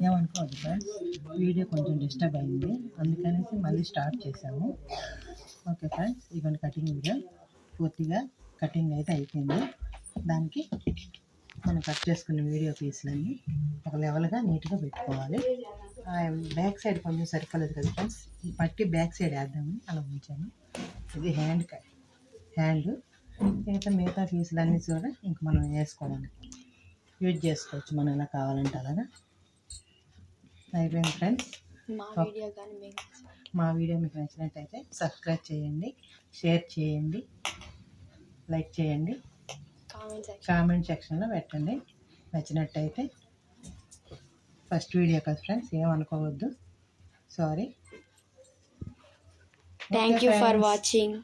ఏమనుకోవద్దు friends, video కొంచెం disturb అయింది, అందుకనేసి మళ్ళీ స్టార్ట్ చేసాము. ఓకే ఫ్రెండ్స్, ఇవన్నీ కటింగ్ వీడియో పూర్తిగా కటింగ్ అయితే అయిపోయింది. దానికి మనం కట్ చేసుకున్న వీడియో పీస్లన్నీ ఒక లెవెల్గా నీట్గా పెట్టుకోవాలి. బ్యాక్ సైడ్ కొంచెం సరిపోలేదు కదా ఫ్రెండ్స్, ఈ పట్టి బ్యాక్ సైడ్ వేద్దామని అలా ఉంచాను. ఇది హ్యాండ్ మిగతా పీసులన్నీ కూడా ఇంక మనం వేసుకోవడానికి యూజ్ చేసుకోవచ్చు, మనం ఎలా కావాలంటే అలాగా. అయిపోయింది ఫ్రెండ్స్. మా వీడియో మీకు నచ్చినట్టయితే సబ్స్క్రైబ్ చేయండి, షేర్ చేయండి, లైక్ చేయండి, కామెంట్ సెక్షన్లో పెట్టండి. నచ్చినట్టయితే ఫస్ట్ వీడియో కదా ఫ్రెండ్స్, ఏమనుకోవద్దు, sorry. Thank you for watching.